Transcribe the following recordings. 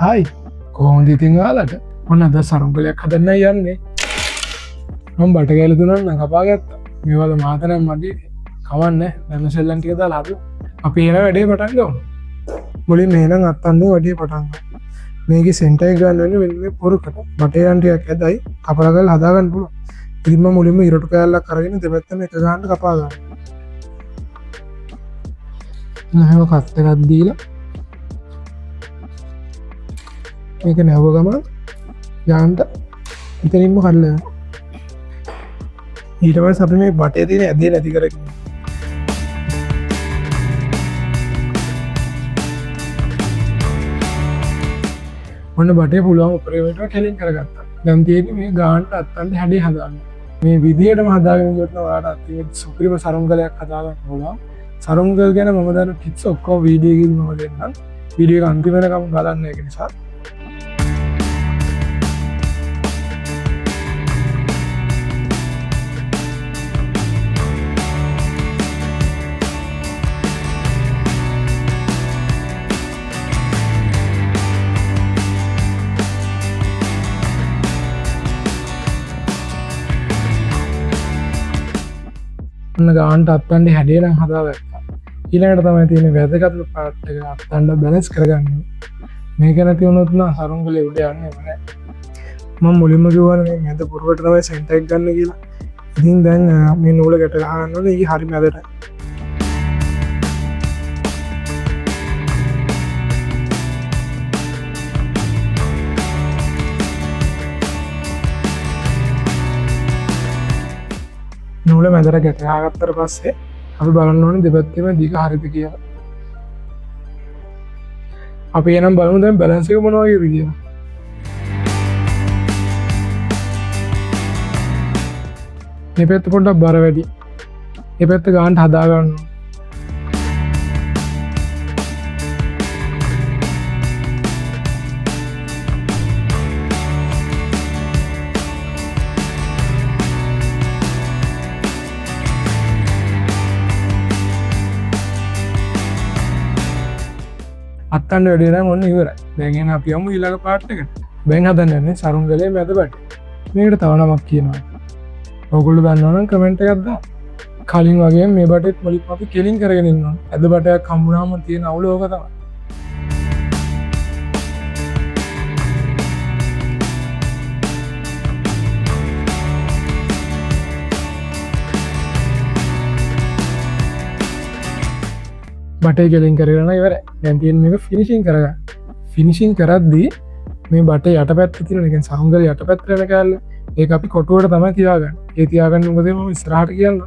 හයි කොහොමද ඉතින් ඔයාලට ඔන්න අද සරුංගලයක් හදන්න යන්නේ මම බට කෑලි තුනක් කපා ගත්තා මේවල මාතනම් මදි කවන්න දැන් සෙල්ලම් ටික දාලා හදමු අපි එන වැඩේ පටන් ගමු මුලින් එහෙනම් අත්තන්නේ වැඩේ පටන් ගමු මේකේ සෙන්ටර් එක ගන්න වෙන්නේ මෙන්න මේ පොරකට බටයන් ටිකක් ඇදයි කපලා ගාලා හදා ගන්න පුළුවන් ඉතින් මම මුලින්ම ඉරටු කෑල්ලක් අරගෙන දෙපැත්තම එක ගානට කපා ගන්නවා නැහව කත් එකක් දීලා මේක නැව ගමන් යන්ට ඉතනින්ම කල්ල ඊට පස්සේ අපි මේ බටේ තියෙන ඇදේ නැති කරගෙන ඔන්න බටේ පුළුවන් උපරිමයට ටෙලින් කරගත්තා. දැන් තියෙන්නේ මේ ගානට අත්තන්ට හැඩේ හදාගන්න. මේ විදියටම හදාගෙන ගියොත් ඔයාලට අතින් සුපිරිම සරුංගලයක් හදාගන්න පුළුවන්. සරුංගල් ගැන මම දන්න ටිප්ස් ඔක්කොම වීඩියෝ එකකින් මම දෙන්නම්. වීඩියෝ එක අන්තිම වෙනකම් බලන්න ඒක නිසා. ගාන්ට අත්තන්ට හැඩේ නම් හදාගත්තා ඊළඟට තමයි තියෙන වැදගත්ම පාර්ට් එක අත්තන්ට බැලන්ස් කරගන්න මේක නැති වුණොත් නම් සරුංගලේ උඩ යන්නේ නැහැ මම මුලින්ම කිව්වනේ මේ මැද පුරවට තමයි සෙන්ටර් එක ගන්න කියලා ඉතින් දැන් මේ නූල ගැට ගන්න ඕනේ ඊ හරි මැදට නූල මැදට ගැටගත්තට පස්සේ අපි බලන්න ඕනේ දෙපැත්තෙම දිග හරිද කියලා. අපි එනම් බලමු දැන් බැලන්ස් එක මොන වගේද කියලා. මේ පැත්ත පොඩ්ඩක් බර වැඩි. මේ පැත්ත ගානට හදා ගන්න ඕනේ. අත්තන්න වැඩේ නම් ඔන්න ඉවරයි. දැන් එහෙනම් අපි යමු ඊළඟ පාර්ට් එකට. දැන් හදන්නේ සරුංගලේ මැද බට. මේකට තව නමක් කියනවා. ඔයගොල්ලෝ දන්නවනම් කමෙන්ට් එකක් දාන්න. කලින් වගේ මේ බටෙත් මුලින්ම අපි කෙලින් කරගෙන ඉන්නවා. ඇද බටයක් හම්බුනාම තියෙන අවුල ඕක තමයි. බටේ කෙලින් කරගෙන ඉවරයි. දැන් තියෙන මේක ෆිනිෂින් කරගන්න. ෆිනිෂින් කරද්දී මේ බටේ යටපැත්ත තියෙන නිකන් සරුංගලේ යටපැත්තට යන කැල්ල ඒක අපි කොටුවට තමයි තියාගන්නේ. ඒ තියාගන්න මොකද මම ඉස්සරහට කියන්නම්.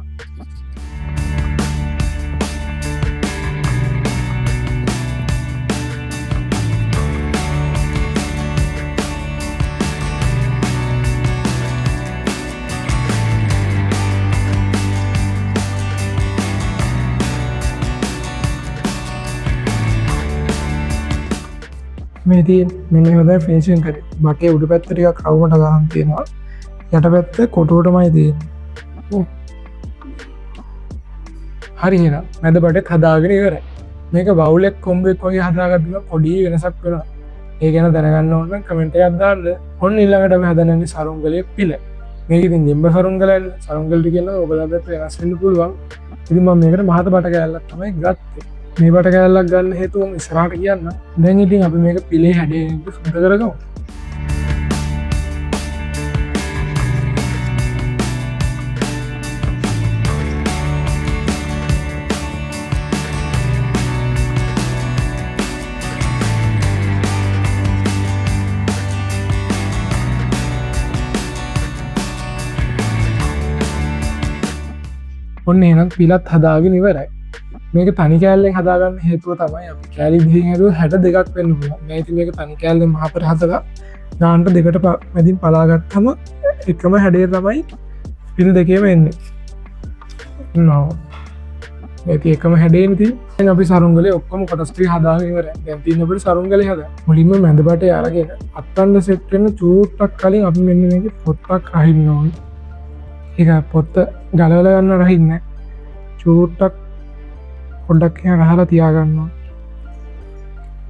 මේ තියෙන මෙන්න හොඳයි ෆිනිෂින් කරේ. බටේ උඩ පැත්ත ටිකක් රවුමට ගහන් තියෙනවා. යට පැත්ත කොටුවටමයි තියෙන්නේ. හරි එහෙනම් මැද බටෙත් හදාගෙන ඉවරයි. මේක බවුලෙක් කොම්බෙක් වගේ හදාගත්තා පොඩි වෙනසක් වෙනවා. ඒ ගැන දැනගන්න ඕන නම් කමෙන්ට් එකක් දාන්න. ඔන්න ඊළඟට අපි හදන්නේ සරුංගලයේ පිළ. මේක ඉතින් ජෙම්බ සරුංගලයන් සරුංගල ටික කියනවා ඔයගලන්ට වෙනස් වෙන්න පුළුවන්. ඉතින් මම මේකට මහත බට කෑල්ලක් තමයි ගත්තේ. මේ බට කෑල්ලක් ගන්න හේතුව ඉස්සරහට කියන්න. දැන් ඉතින් අපි මේක පිළේ හැඩේ සුද්ධ කරගමු. ඔන්න එහෙනම් පිලත් හදාගෙන ඉවරයි. මේක තනි කෑල්ලෙන් හදාගන්න හේතුව තමයි අපි කෑලි දිහින් හදුව 62ක් වෙන්න පුළුවන්. මේ ඉතින් මේක තනි කෑල්ලෙන් මහපට හදලා දාන්න දෙකට මැදින් පලා ගත්තම එකම හැඩය තමයි පිළ දෙකේම එන්නේ. නෝ. මේක එකම හැඩේනේ තියෙන්නේ. දැන් අපි සරුංගලේ ඔක්කොම කොටස් ටික හදාගෙන ඉවරයි. දැන් තියෙන අපිට සරුංගලේ හදා. මුලින්ම මැද බටේ අරගෙන අත්තන්න සෙට් වෙන චූට්ටක් කලින් අපි මෙන්න මේකේ පොත්තක් අහින්න ඕනේ. ඒක පොත්ත ගලවලා යන්න රහින්නේ. චූට්ටක් පොඩ්ඩක් ගහලා තියාගන්නවා.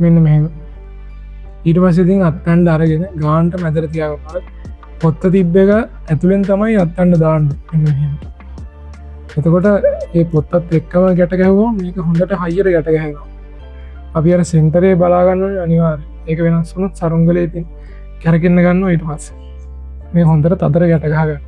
මෙන්න මෙහෙම ඊට පස්සේ ඉතින් අත්තන්ඩ අරගෙන ගාන්ට මැදර තියාගන්න පොත්ත තිබ්බ එක ඇතුළෙන් තමයි අත්තන්ඩ දාන්න එහෙම. එතකොට ඒ පොත්තත් එක්කම ගැට ගැහුවා මේක හොඳට හයියට ගැට ගැහෙනවා. අපි අර සෙන්ටරේ බලාගන්න ඕනේ අනිවාර්යයෙන්. ඒක වෙනස් වුණොත් සරුංගලේ ඉතින් කැරකෙන්න ගන්නවා ඊට පස්සේ. මේ හොඳට තදර ගැට ගහගන්න.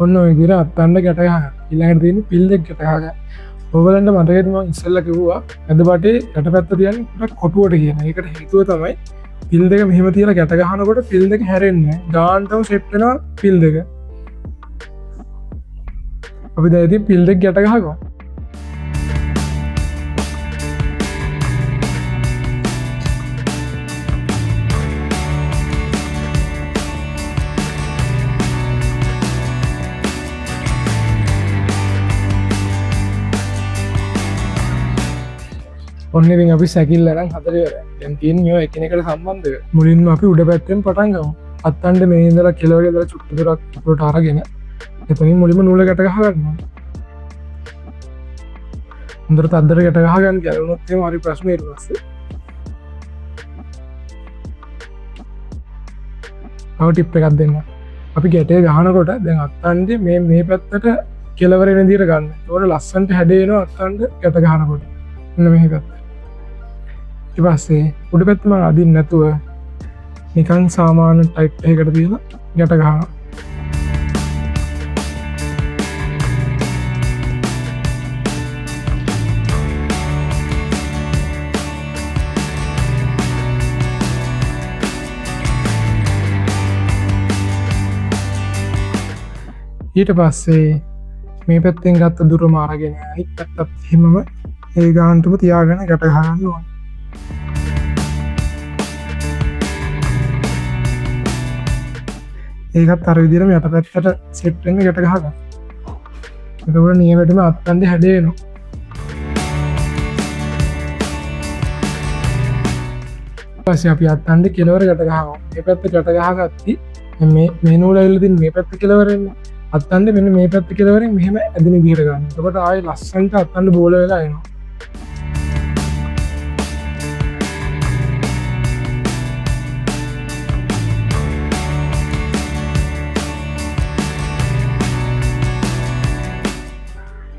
ඔන්න ඔය විදිහට අත්තන්න ගැට ගහගන්න. ඊළඟට තියෙන්නේ පිල් දෙක ගැට ගහගන්න. ඔයගලන්ට මතකද මම ඉස්සෙල්ලා කිව්වා අද බටේ යටපැත්ත තියන්නේ පොඩක් කොටුවට කියන. ඒකට හේතුව තමයි පිල් දෙක මෙහෙම තියලා ගැට ගහනකොට පිල් දෙක හැරෙන්නේ නැහැ. ගානටම සෙට් වෙනවා පිල් දෙක. අපි දැන් ඉතින් පිල් දෙක ගැට ගහගමු. ඔන්න ඉතින් අපි සැකිල්ල අරන් හතර ඉවරයි. දැන් තියෙන්නේ මේවා එකිනෙකට සම්බන්ධව. මුලින්ම අපි උඩ පැත්තෙන් පටන් ගමු. අත්තන්ඩ මේ ඉඳලා කෙළවර ඉඳලා චුට්ටු දුරක් උඩට අරගෙන එතනින් මුලින්ම නූල ගැට ගහ ගන්නවා. හොඳට අද්දර ගැට ගහ ගන්න ගැලුණොත් එහෙම හරි ප්‍රශ්නේ ඊට පස්සේ. තව ටිප් එකක් දෙන්න. අපි ගැටේ ගහනකොට දැන් අත්තන්ඩේ මේ පැත්තට කෙළවර එන විදිහට ගන්න. ඒකට ලස්සනට හැඩේනවා අත්තන්ඩ ගැට ගහනකොට. මෙන්න මේ පැත්ත. ඊට පස්සේ උඩ පැත්ත මම අදින්න නැතුව නිකන් සාමාන්‍ය ටයිප් එකකට තියලා ගැට ගහනවා. ඊට පස්සේ මේ පැත්තෙන් ගත්ත දුරම අරගෙන අනිත් පැත්තත් එහෙමම ඒ ගානටම තියාගෙන ගැට ගහන්න ඕනේ. ඒකත් අර විදිහටම යටපැත්තට සෙට් වෙන්න ගැට ගහගන්න. එතකොට නියමටම අත්තන්දේ හැඩේ එනවා. ඊපස්සේ අපි අත්තන්දේ කෙළවර ගැට ගහනවා. මේ පැත්ත ගැට ගහගත්ටි මේ නූල ඇවිල්ලා තින් මේ පැත්ත කෙළවර එන්නේ. අත්තන්දේ මෙන්න මේ පැත්ත කෙළවරෙන් මෙහෙම ඇදින විදිහට ගන්න. එතකොට ආයේ ලස්සනට අත්තන්දේ බෝල වෙලා එනවා.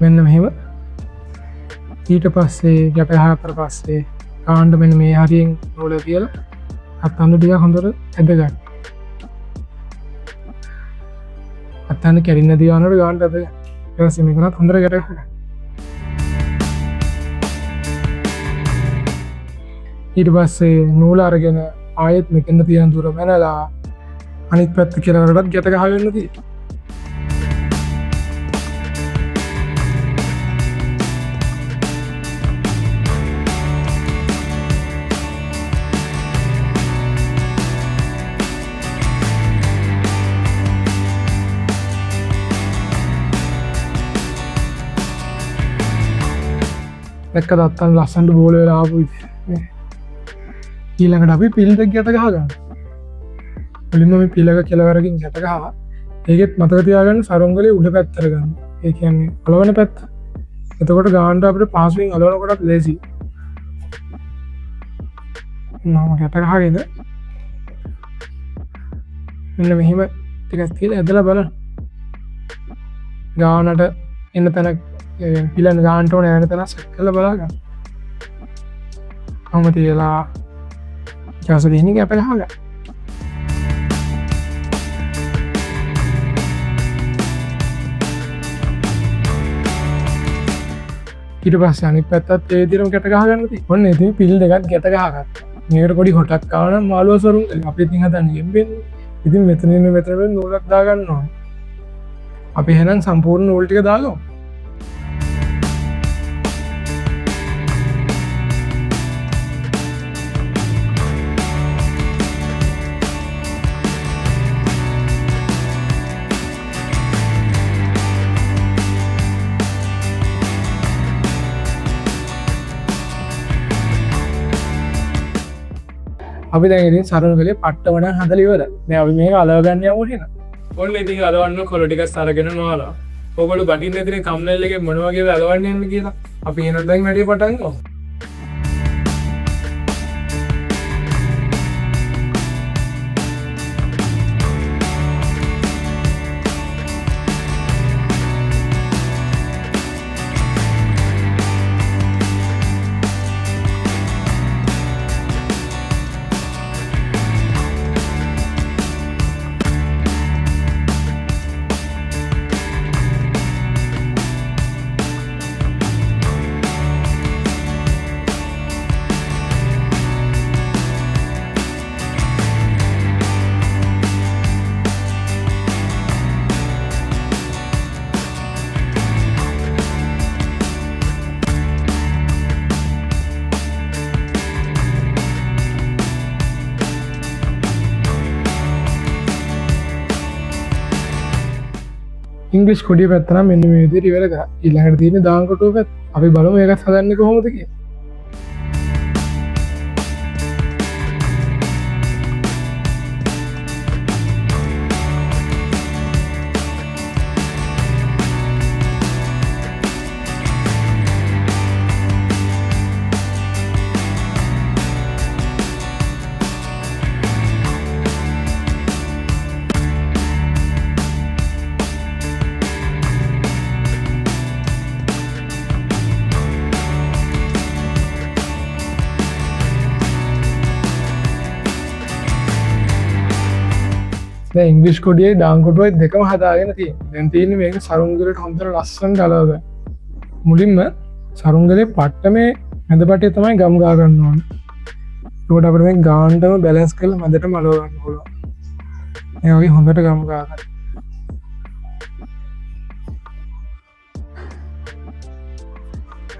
මෙන්න මෙහෙම. ඊට පස්සේ ගැට ගහතර පස්සේ කාණ්ඩ මෙන්න මේ හරියෙන් නූල තියලා අත්තන්න ටික හොඳට ඇද ගන්න. අත්තන්න කැඩෙන්න දියවනකොට ගානට ඇද ගන්න. ඊට පස්සේ මේකත් හොඳට ගැට ගන්න. ඊට පස්සේ නූල අරගෙන ආයෙත් මෙතන තියෙන දුර මැනලා අනිත් පැත්ත කෙළවරටත් ගැට ගහගෙන තියෙනවා. දැක්ක දත්තන් ලස්සන්ට බෝල වෙලා ආපු ඊළඟට අපි පිල් දෙක ගැට ගහගන්න. මුලින්ම මේ පිලක කෙළවරකින් ගැට ගහලා ඒකෙත් මතක තියාගන්න සරුංගලේ උඩ පැත්තට ගන්න. ඒ කියන්නේ අලවන පැත්ත. එතකොට ගානට අපිට පහසුවෙන් අලවනකොටත් ලේසි. නම ගැට ගහගෙන මෙන්න මෙහෙම ටිකක් තියලා ඇදලා බලන්න. ගානට එන්න තැන පිලන් ගාන්ට ඕන ඇන තැන සැක් කළ බලාගන්න. හොම තියලා ජාස දෙහිනි ගැප ගහගන්න. ඊට පස්සේ අනිත් පැත්තත් ඒ විදිහටම ගැට ගහගන්න තියෙනවා. ඔන්න ඉතින් පිල් දෙකක් ගැට ගහගත්තා. මේකට පොඩි හොටක් ආවනම් මාළුවා සරුන් අපි ඉතින් හදන්නේ ගෙම්බෙන්නේ. ඉතින් මෙතනින් මෙතන නූලක් දාගන්න ඕනේ. අපි එහෙනම් සම්පූර්ණ නූල් ටික දාගමු. අපි දැන් සරුංගලේ පට්ටවන හදලා ඉවරයි. දැන් අපි මේක අලව ගන්න යමු එහෙනම්. ඔන්න ඉතින් අලවන්න කොළ ටිකක් අරගෙන නාලා. ඔයගොල්ලෝ බඩින් ඇතුලේ කම්නල් එකේ මොන වගේද අලවන්න යන්නේ කියලා. අපි එහෙනම් දැන් වැඩි පටන් ගමු. ඉංග්‍රීසි කොඩිය පැත්ත නම් මෙන්න මේ විදිහට ඉවර කරා. ඊළඟට තියෙන්නේ දාන් කොටුව පැත්ත. අපි බලමු ඒකත් හදන්නේ කොහොමද කියලා. දැන් ඉංග්‍රීසි කොඩියේ දාන් කොටුවයි දෙකම හදාගෙන තියෙනවා. දැන් තියෙන්නේ මේක සරුංගලට හොඳට ලස්සනට අලව ගන්න. මුලින්ම සරුංගලේ පට්ටමේ මැදපටේ තමයි ගම් ගා ගන්න ඕනේ. ඒකට අපිට මේ ගානටම බැලන්ස් කරලා මැදටම අලව ගන්න පුළුවන්. මේ වගේ හොඳට ගම් ගා ගන්න.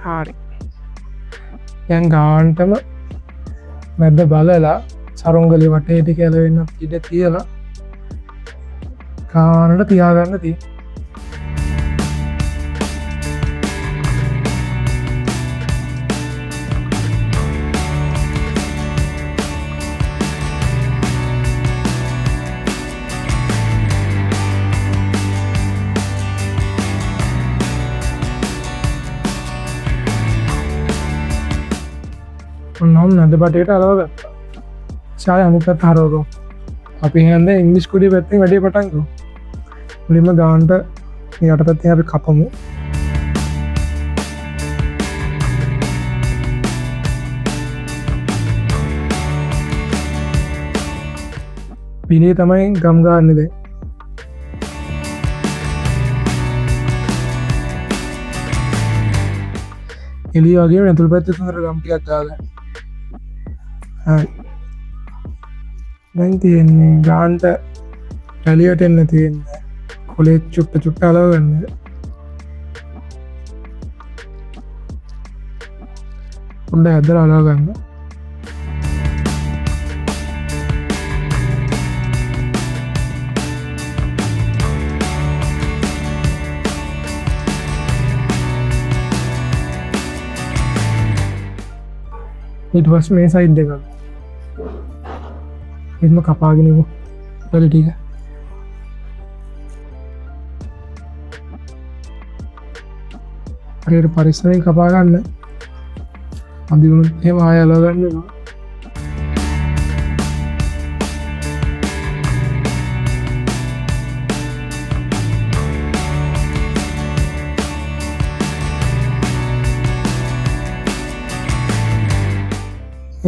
හරි. දැන් ගානටම මැද බලලා සරුංගලේ වටේ ටික ඇලවෙන්න ඉඩ තියලා කානට තියාගන්න තිය. ඔන්නම් නැද පටේට අලව ගත්තා. ශාය අනිත් පැත්ත හරවගමු. අපි එහෙනම් ඉංග්‍රීසි කොඩිය පැත්තෙන් වැඩේ පටන් ගමු. මුලින්ම ගානට යට පැත්තෙන් අපි කපමු. පිනේ තමයි ගම් ගාන්නේ දැන්. එළිය වගේම ඇතුල් පැත්තේ සුන්දර ගම් ටිකක් ගාගන්න. හරි. දැන් තියෙන්නේ ගානට එළියට එන්න තියෙන්නේ කොලේ චුට්ට අලව ගන්න. පොඩ්ඩක් ඇදලා අලව ගන්න. ඊට පස්සේ මේ සයිඩ් එක එන්න කපාගෙන ඉමු. වල ටික හරියට පරිස්සමෙන් කපා ගන්න. අඳි වුණොත් එහෙම ආය අලව ගන්න වෙනවා.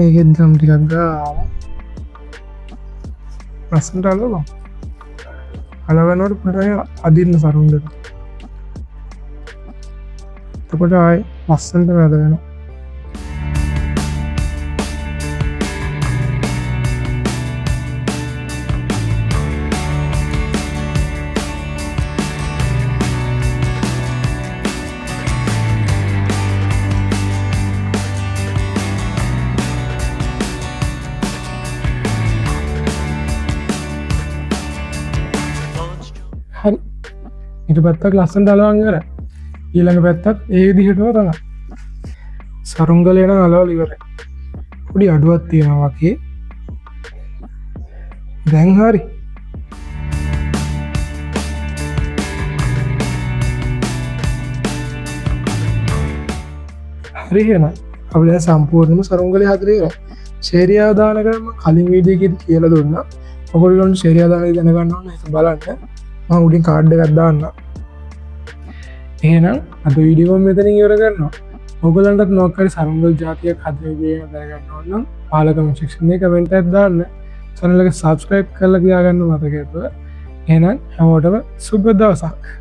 ඒකෙන් ගම් ටිකක් ගාලා ලස්සනට අලවගමු. අලවනකොට පොඩ්ඩක් අදින්න සරුංගලට. එතකොට ආයේ ලස්සනට වැද වෙනවා. හරි. ඊට පැත්තක් ලස්සනට අලවන්න ඉවරයි. ඊළඟ පැත්තත් ඒ විදිහටම තමයි. සරුංගලේ නම් අලවලා ඉවරයි. පොඩි අඩුවක් තියෙනවා වගේ. දැන් හරි හරිහෙන අප සම්පූර්ණම සරුංගලය හතරේ ශේරියාදානකරම කලින් වීඩියකෙද කියල දුන්න ඔකොල්ලොන් ශේරියාදානය දැනගන්න බලන්න උඩින් කාඩ්ඩ ගත්දාන්න එහෙනම් අද වීඩියෝම් මෙතන ඉවර කරනවා ඔගලන්ටත් නොක්කරි සරුංගල් ජාතියක් හදගේ දැනගන්න ඔන්න පාලකම ශික්ෂණය කමෙන්ට ඇත්දාන්න සනලක සබස්ක්‍රයිබ් කරල කියාගන්න මතකඇතුව එහෙනම් හැමෝටම සුබ දවසක්